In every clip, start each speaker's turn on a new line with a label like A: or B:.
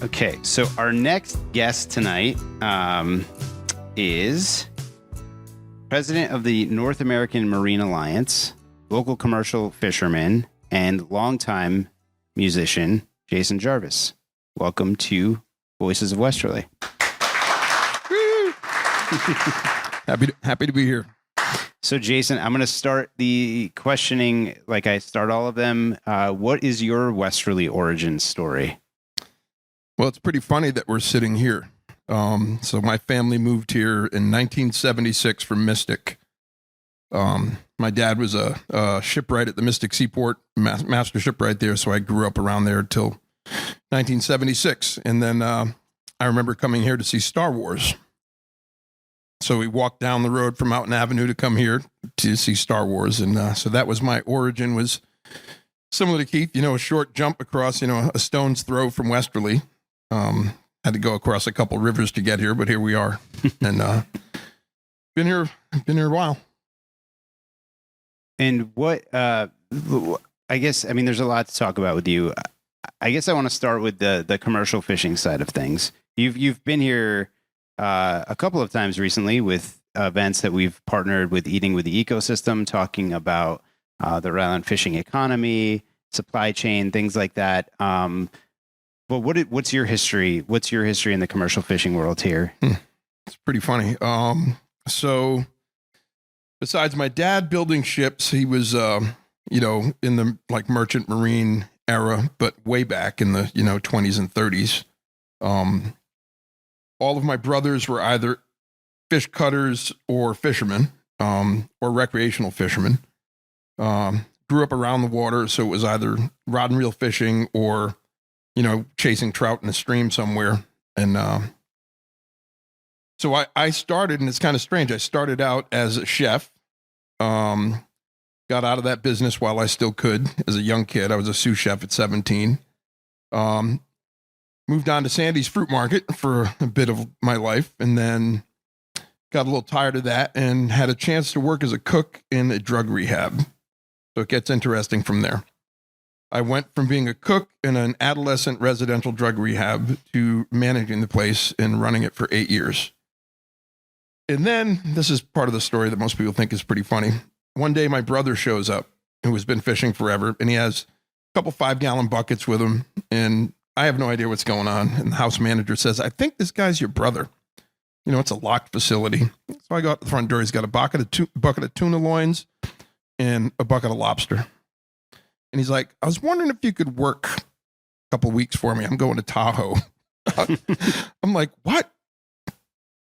A: Okay, so our next guest tonight is president of the North American Marine Alliance, local commercial fisherman, and longtime musician, Jason Jarvis. Welcome to Voices of Westerly.
B: Happy to be here.
A: So, Jason, I'm going to start the questioning like I start all of them. What is your Westerly origin story?
B: Well, it's pretty funny that we're sitting here. So my family moved here in 1976 from Mystic. My dad was a shipwright at the Mystic Seaport, master shipwright there, so I grew up around there until 1976. And then I remember coming here to see Star Wars. So we walked down the road from Mountain Avenue to come here to see Star Wars. And so that was my origin, was similar to Keith, a short jump across, a stone's throw from Westerly. Had to go across a couple rivers to get here, but here we are. And been here a while.
A: And what, I guess, there's a lot to talk about with you. I guess I want to start with the commercial fishing side of things. You've been here a couple of times recently with events that we've partnered with Eating with the Ecosystem, talking about the Rhode Island fishing economy, supply chain, things like that. But what's your history? What's your history in the commercial fishing world here?
B: It's pretty funny. So besides my dad building ships, he was, in the merchant marine era, but way back in the, 20s and 30s. All of my brothers were either fish cutters or fishermen, or recreational fishermen. Grew up around the water, so it was either rod and reel fishing or chasing trout in a stream somewhere. And so I started, and it's kind of strange. I started out as a chef, got out of that business while I still could as a young kid. I was a sous chef at 17. Moved on to Sandy's Fruit Market for a bit of my life, and then got a little tired of that and had a chance to work as a cook in a drug rehab. So it gets interesting from there. I went from being a cook in an adolescent residential drug rehab to managing the place and running it for 8 years. And then, this is part of the story that most people think is pretty funny. One day, my brother shows up, who has been fishing forever, and he has a couple 5-gallon buckets with him, and I have no idea what's going on. And the house manager says, "I think this guy's your brother. It's a locked facility." So I go out the front door. He's got a bucket of tuna loins and a bucket of lobster. And he's like, "I was wondering if you could work a couple weeks for me. I'm going to Tahoe." I'm like, "What?"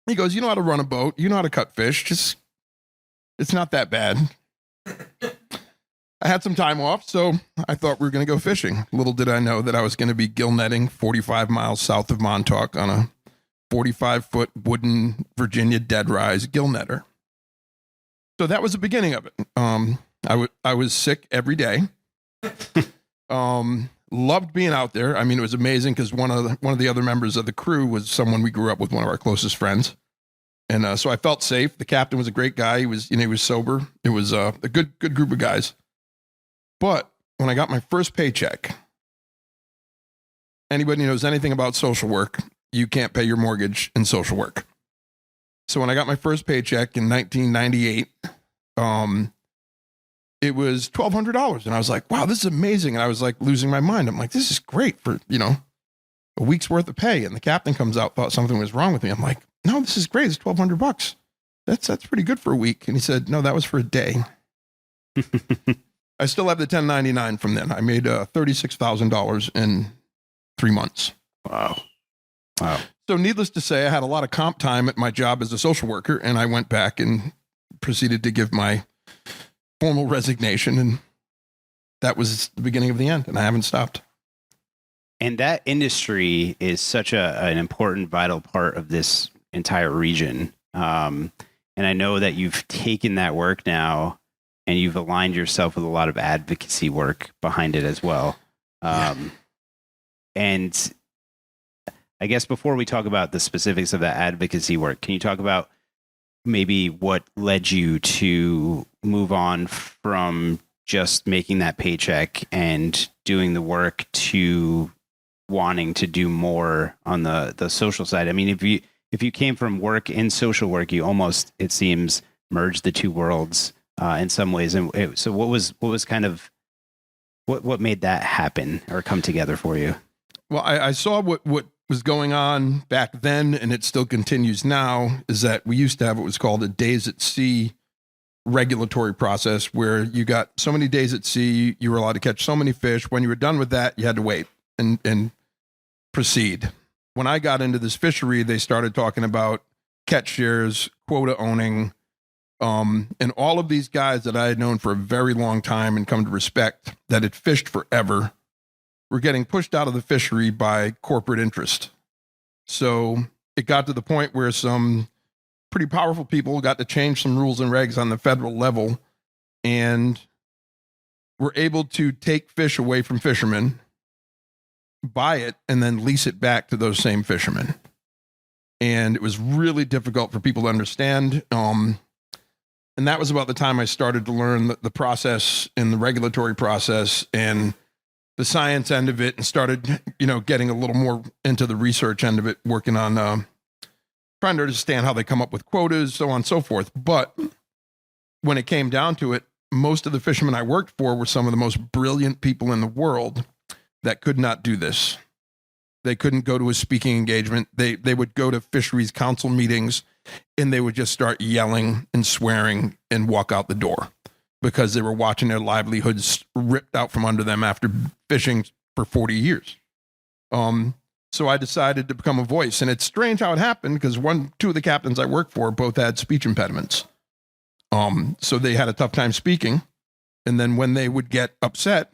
B: He goes, "You know how to run a boat. You know how to cut fish. It's not that bad." I had some time off, so I thought we were going to go fishing. Little did I know that I was going to be gill netting 45 miles south of Montauk on a 45-foot wooden Virginia dead rise gill netter. So that was the beginning of it. I was sick every day. Loved being out there. It was amazing because one of the other members of the crew was someone we grew up with, one of our closest friends. And so I felt safe. The captain was a great guy. He was sober. It was a good group of guys. But when I got my first paycheck, anybody knows anything about social work, you can't pay your mortgage in social work. So when I got my first paycheck in 1998, it was $1,200. And I was like, wow, this is amazing. And I was like losing my mind. I'm like, this is great for, a week's worth of pay. And the captain comes out, thought something was wrong with me. I'm like, no, this is great. It's $1,200. That's pretty good for a week. And he said, no, that was for a day. I still have the 1099 from then. I made $36,000 in 3 months.
A: Wow.
B: So needless to say, I had a lot of comp time at my job as a social worker, and I went back and proceeded to give my formal resignation, and that was the beginning of the end, and I haven't stopped.
A: And that industry is such an important, vital part of this entire region. And I know that you've taken that work now and you've aligned yourself with a lot of advocacy work behind it as well. And I guess before we talk about the specifics of that advocacy work, can you talk about maybe what led you to move on from just making that paycheck and doing the work to wanting to do more on the social side? I mean, if you came from work in social work, you almost, it seems, merged the two worlds in some ways. And so what was kind of what made that happen or come together for you?
B: Well, I saw what was going on back then, and it still continues now, is that we used to have what was called a days at sea regulatory process, where you got so many days at sea, you were allowed to catch so many fish. When you were done with that, you had to wait and proceed. When I got into this fishery, they started talking about catch shares, quota owning, and all of these guys that I had known for a very long time and come to respect, that had fished forever, were getting pushed out of the fishery by corporate interest. So it got to the point where some pretty powerful people got to change some rules and regs on the federal level and were able to take fish away from fishermen, buy it, and then lease it back to those same fishermen. And it was really difficult for people to understand. And that was about the time I started to learn the process and the regulatory process and the science end of it, and started, getting a little more into the research end of it, working on trying to understand how they come up with quotas, so on and so forth. But when it came down to it, most of the fishermen I worked for were some of the most brilliant people in the world that could not do this. They couldn't go to a speaking engagement. They would go to fisheries council meetings and they would just start yelling and swearing and walk out the door because they were watching their livelihoods ripped out from under them after fishing for 40 years. So I decided to become a voice. And it's strange how it happened, because two of the captains I worked for both had speech impediments. So they had a tough time speaking. And then when they would get upset,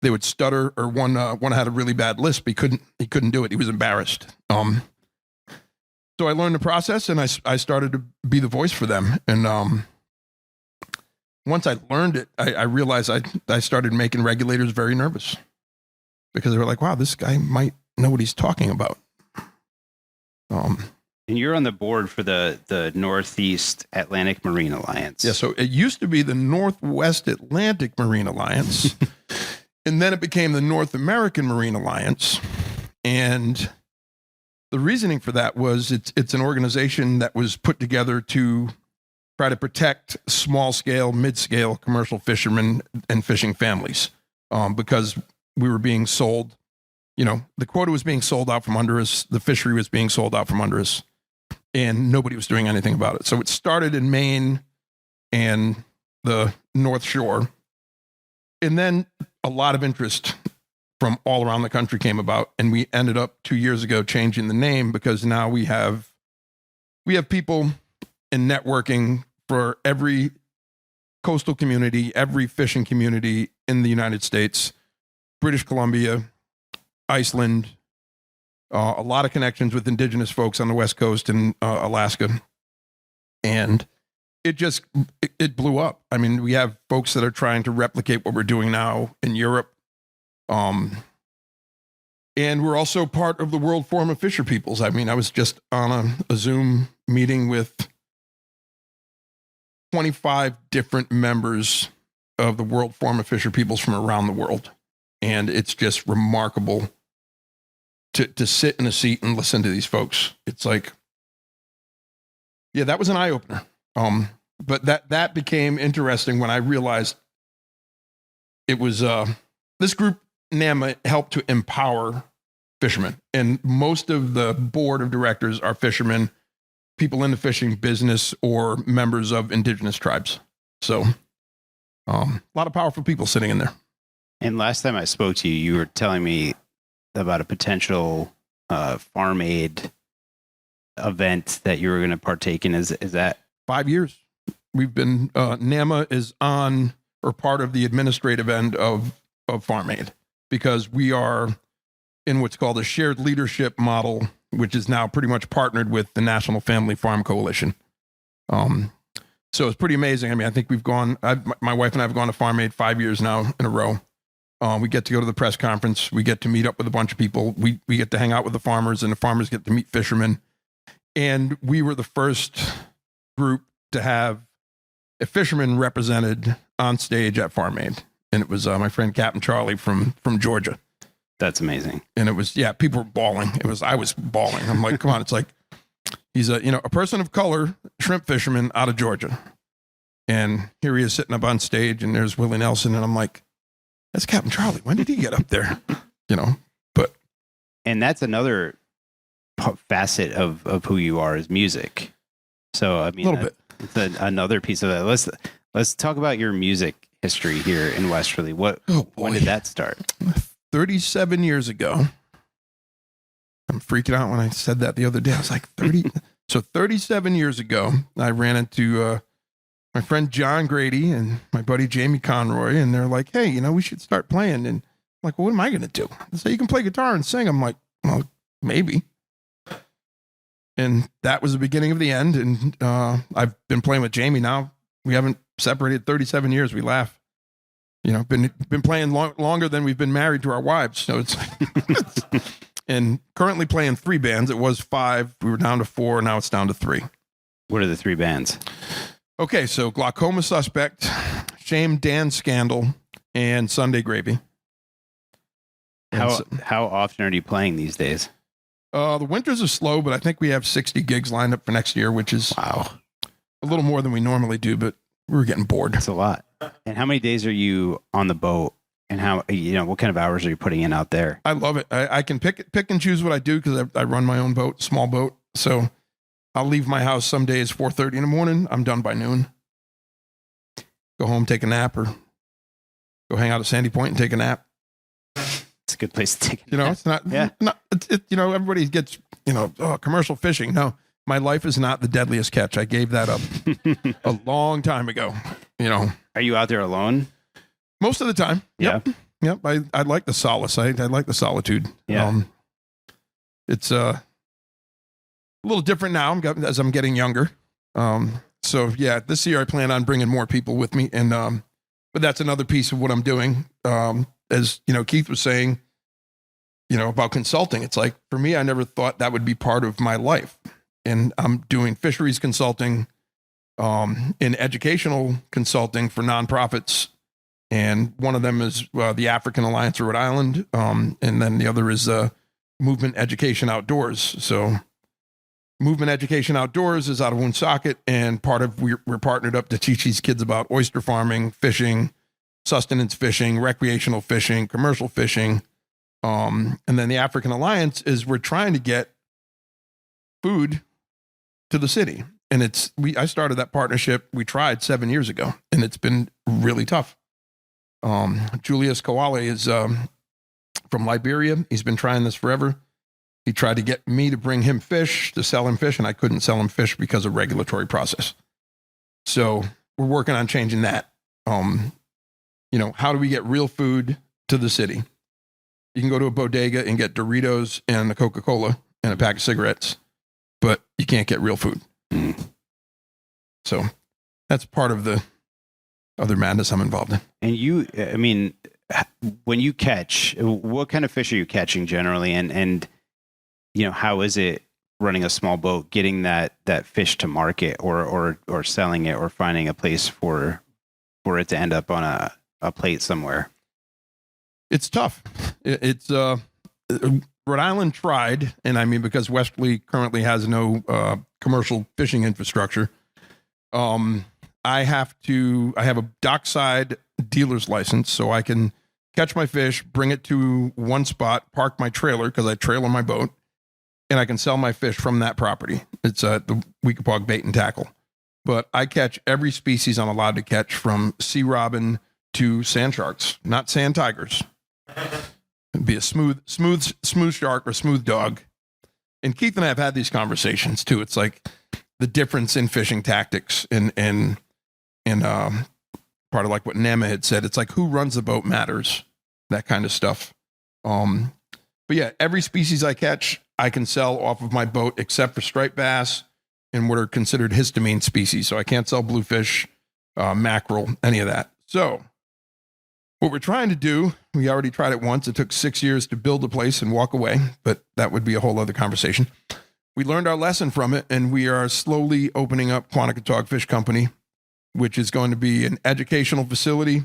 B: they would stutter, or one had a really bad lisp. He couldn't do it. He was embarrassed. So I learned the process, and I started to be the voice for them. And once I learned it, I realized I started making regulators very nervous, because they were like, wow, this guy might know what he's talking about.
A: And you're on the board for the Northeast Atlantic Marine Alliance.
B: Yeah, so it used to be the Northwest Atlantic Marine Alliance, and then it became the North American Marine Alliance. And the reasoning for that was it's an organization that was put together to try to protect small-scale, mid-scale commercial fishermen and fishing families, because we were being sold, the quota was being sold out from under us, the fishery was being sold out from under us, and nobody was doing anything about it. So it started in Maine and the North Shore, and then a lot of interest from all around the country came about, and we ended up 2 years ago changing the name, because now we have people in networking for every coastal community, every fishing community in the United States, British Columbia, Iceland, a lot of connections with indigenous folks on the West Coast and Alaska. And it blew up. I mean, we have folks that are trying to replicate what we're doing now in Europe. And we're also part of the World Forum of Fisher Peoples. I mean, I was just on a Zoom meeting with 25 different members of the World Forum of Fisher Peoples from around the world. And it's just remarkable to sit in a seat and listen to these folks. It's like, yeah, that was an eye-opener. But that became interesting when I realized it was this group, NAMA, helped to empower fishermen. And most of the board of directors are fishermen, people in the fishing business, or members of indigenous tribes. So a lot of powerful people sitting in there.
A: And last time I spoke to you, you were telling me about a potential farm aid event that you were going to partake in. Is that
B: 5 years? We've been NAMA is on, or part of the administrative end of farm aid, because we are in what's called a shared leadership model, which is now pretty much partnered with the National Family Farm Coalition. So it's pretty amazing. I mean, I think my wife and I have gone to Farm Aid 5 years now in a row. We get to go to the press conference. We get to meet up with a bunch of people. We get to hang out with the farmers, and the farmers get to meet fishermen. And we were the first group to have a fisherman represented on stage at Farm Aid. And it was my friend Captain Charlie from Georgia.
A: That's amazing.
B: And it was, people were bawling. I was bawling. I'm like, come on. It's like, he's a person of color, shrimp fisherman out of Georgia. And here he is sitting up on stage, and there's Willie Nelson. And I'm like, that's Captain Charlie. When did he get up there? But.
A: And that's another facet of who you are is music. So, I mean,
B: a little bit.
A: It's another piece of it. Let's talk about your music history here in Westerly. When did that start?
B: 37 years ago. I'm freaking out when I said that the other day. I was like 30. So 37 years ago, I ran into my friend John Grady and my buddy Jamie Conroy, and they're like, hey, we should start playing. And I'm like, well, what am I going to do? They say, you can play guitar and sing. I'm like, well, maybe. And that was the beginning of the end. And I've been playing with Jamie now. We haven't separated 37 years. We laugh. Been playing longer than we've been married to our wives. So it's and currently playing 3 bands. It was 5. We were down to 4. Now it's down to 3.
A: What are the 3 bands?
B: Okay, so Glaucoma Suspect, Shame Dan Scandal, and Sunday Gravy.
A: How often are you playing these days?
B: The winters are slow, but I think we have 60 gigs lined up for next year, which is
A: wow,
B: a little more than we normally do, but we were getting bored.
A: That's a lot. And how many days are you on the boat? And how, what kind of hours are you putting in out there?
B: I love it. I can pick and choose what I do because I run my own boat, small boat. So I'll leave my house some days 4:30 in the morning. I'm done by noon. Go home, take a nap, or go hang out at Sandy Point and take a nap.
A: It's a good place to take a nap.
B: It's not, everybody gets, commercial fishing. No, my life is not the deadliest catch. I gave that up a long time ago.
A: Are you out there alone?
B: Most of the time.
A: Yep.
B: Yep. I like the solace. I like the solitude.
A: Yeah.
B: It's a little different now as I'm getting younger. So yeah, this year I plan on bringing more people with me. And, but that's another piece of what I'm doing. As Keith was saying, about consulting. It's like, for me, I never thought that would be part of my life. And I'm doing fisheries consulting, in educational consulting for nonprofits. And one of them is the African Alliance of Rhode Island. And then the other is Movement Education Outdoors. So Movement Education Outdoors is out of Woonsocket, and part of we're partnered up to teach these kids about oyster farming, fishing, sustenance fishing, recreational fishing, commercial fishing. And then the African Alliance is we're trying to get food to the city. And I started that partnership. We tried 7 years ago, and it's been really tough. Julius Kowale is from Liberia. He's been trying this forever. He tried to get me to bring him fish, to sell him fish, and I couldn't sell him fish because of regulatory process. So we're working on changing that. How do we get real food to the city? You can go to a bodega and get Doritos and a Coca-Cola and a pack of cigarettes, but you can't get real food. So that's part of the other madness I'm involved in.
A: And when you catch, what kind of fish are you catching generally? And how is it running a small boat, getting that fish to market or selling it or finding a place for it to end up on a plate somewhere?
B: It's tough. It's Rhode Island tried, and because Westerly currently has no commercial fishing infrastructure, I have a dockside dealer's license, so I can catch my fish, bring it to one spot, park my trailer because I trailer my boat, and I can sell my fish from that property. It's the Weekapaug Bait and Tackle. But I catch every species I'm allowed to catch, from sea robin to sand sharks, not sand tigers. It'd be a smooth shark or smooth dog. And Keith and I have had these conversations too. It's like the difference in fishing tactics and part of like what Nama had said. It's like who runs the boat matters, that kind of stuff. But yeah, every species I catch, I can sell off of my boat except for striped bass and what are considered histamine species. So I can't sell bluefish, mackerel, any of that. So what we're trying to do, we already tried it once. It took 6 years to build a place and walk away, but that would be a whole other conversation. We learned our lesson from it, and we are slowly opening up Quanticoatog Fish Company, which is going to be an educational facility,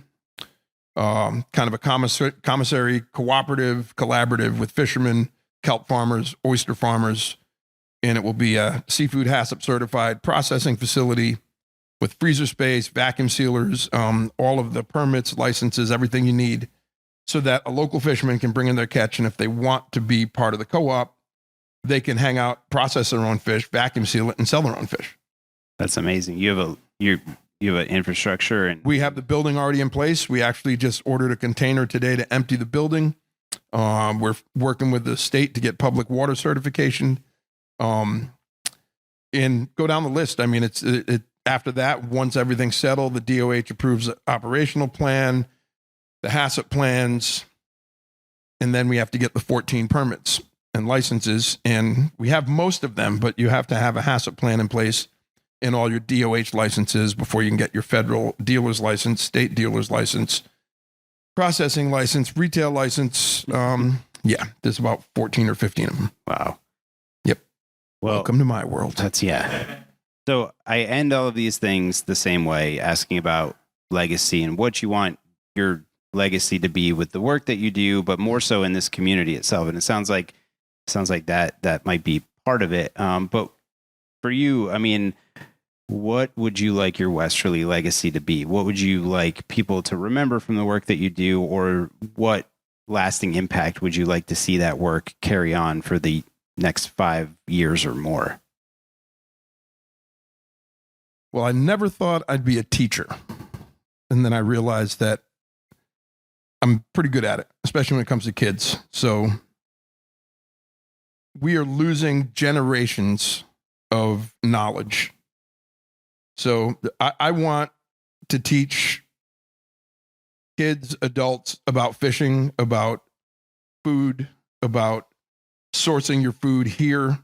B: kind of a commissary, cooperative, collaborative with fishermen, kelp farmers, oyster farmers, and it will be a seafood HACCP certified processing facility with freezer space, vacuum sealers, all of the permits, licenses, everything you need, so that a local fisherman can bring in their catch, and if they want to be part of the co-op, they can hang out, process their own fish, vacuum seal it, and sell their own fish.
A: That's amazing. You have an infrastructure, and
B: we have the building already in place. We actually just ordered a container today to empty the building. We're working with the state to get public water certification, and go down the list. I mean, it's after that, once everything's settled, the DOH approves the operational plan, the HACCP plans, and then we have to get the 14 permits and licenses. And we have most of them, but you have to have a HACCP plan in place and all your DOH licenses before you can get your federal dealer's license, state dealer's license, processing license, retail license. Yeah, there's about 14 or 15 of them.
A: Wow.
B: Yep.
A: Well,
B: welcome to my world.
A: Yeah. So I end all of these things the same way, asking about legacy and what you want your legacy to be with the work that you do, but more so in this community itself. And it sounds like that might be part of it. But for you, I mean, what would you like your Westerly legacy to be? What would you like people to remember from the work that you do, or what lasting impact would you like to see that work carry on for the next 5 years or more?
B: Well, I never thought I'd be a teacher. And then I realized that I'm pretty good at it, especially when it comes to kids. So we are losing generations of knowledge. So I want to teach kids, adults about fishing, about food, about sourcing your food here.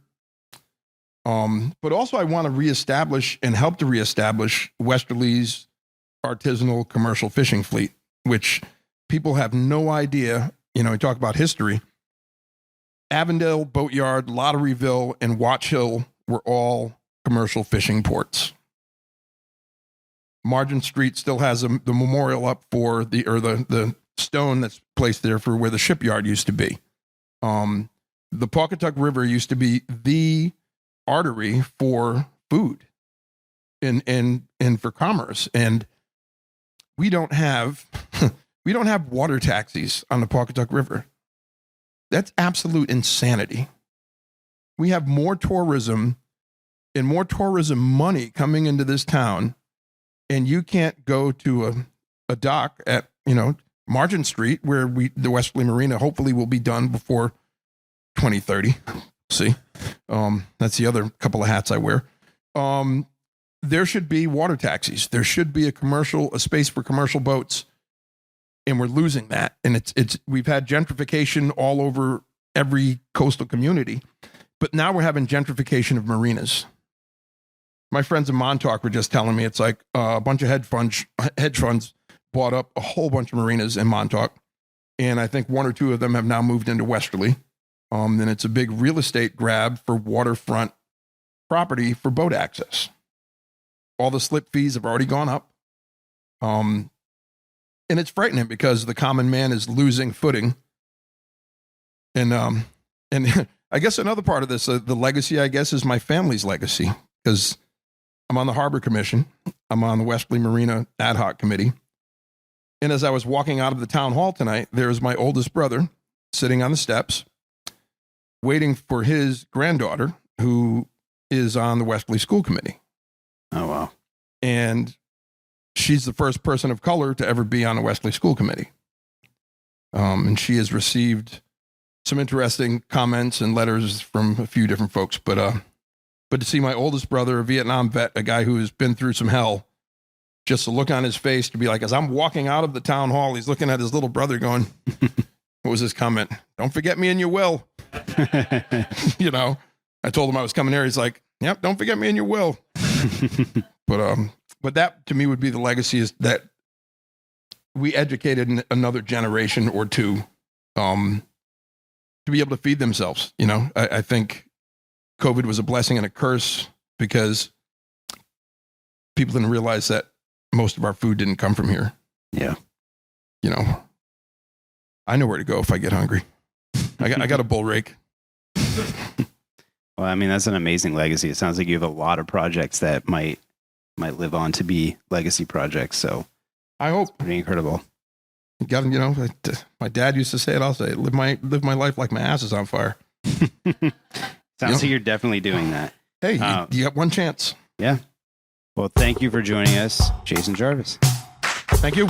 B: But also I want to reestablish and help to reestablish Westerly's artisanal commercial fishing fleet, which people have no idea. You know, we talk about history. Avondale, Boatyard, Lotteryville, and Watch Hill were all commercial fishing ports. Margin Street still has the memorial up for the stone that's placed there for where the shipyard used to be. The Pawcatuck River used to be the artery for food and for commerce, and we don't have water taxis on the Pawcatuck River. That's absolute insanity. We have more tourism and more tourism money coming into this town, and you can't go to a dock at, Margin Street, where the Westerly Marina hopefully will be done before 2030. See, that's the other couple of hats I wear. There should be water taxis. There should be a space for commercial boats, and we're losing that. And we've had gentrification all over every coastal community, but now we're having gentrification of marinas. My friends in Montauk were just telling me it's like a bunch of hedge funds bought up a whole bunch of marinas in Montauk, and I think one or two of them have now moved into Westerly. And it's a big real estate grab for waterfront property for boat access. All the slip fees have already gone up. And it's frightening because the common man is losing footing. And I guess another part of this, the legacy, I guess, is my family's legacy, because I'm on the Harbor Commission. I'm on the Westerly Marina Ad Hoc Committee. And as I was walking out of the town hall tonight, there's my oldest brother sitting on the steps, waiting for his granddaughter, who is on the Westerly School Committee.
A: Oh, wow.
B: And she's the first person of color to ever be on the Westerly School Committee. And she has received some interesting comments and letters from a few different folks. But to see my oldest brother, a Vietnam vet, a guy who has been through some hell, just to look on his face, to be like, as I'm walking out of the town hall, he's looking at his little brother going, what was his comment? Don't forget me in your will. I told him I was coming here. He's like, yep, don't forget me in your will. But that to me would be the legacy, is that we educated another generation or two to be able to feed themselves. I think COVID was a blessing and a curse, because people didn't realize that most of our food didn't come from here.
A: Yeah.
B: I know where to go if I get hungry. I got a bull rake.
A: Well, I mean, that's an amazing legacy. It sounds like you have a lot of projects that might live on to be legacy projects. So
B: I hope.
A: Pretty incredible.
B: You got, my dad used to say it. I'll say it. Live my life like my ass is on fire.
A: Sounds like you're definitely doing that.
B: Hey, you got one chance.
A: Yeah. Well, thank you for joining us, Jason Jarvis.
B: Thank you.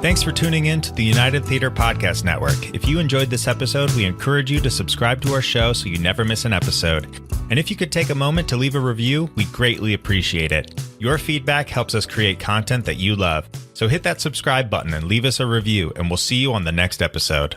C: Thanks for tuning in to the United Theater Podcast Network. If you enjoyed this episode, we encourage you to subscribe to our show so you never miss an episode. And if you could take a moment to leave a review, we greatly appreciate it. Your feedback helps us create content that you love. So hit that subscribe button and leave us a review, and we'll see you on the next episode.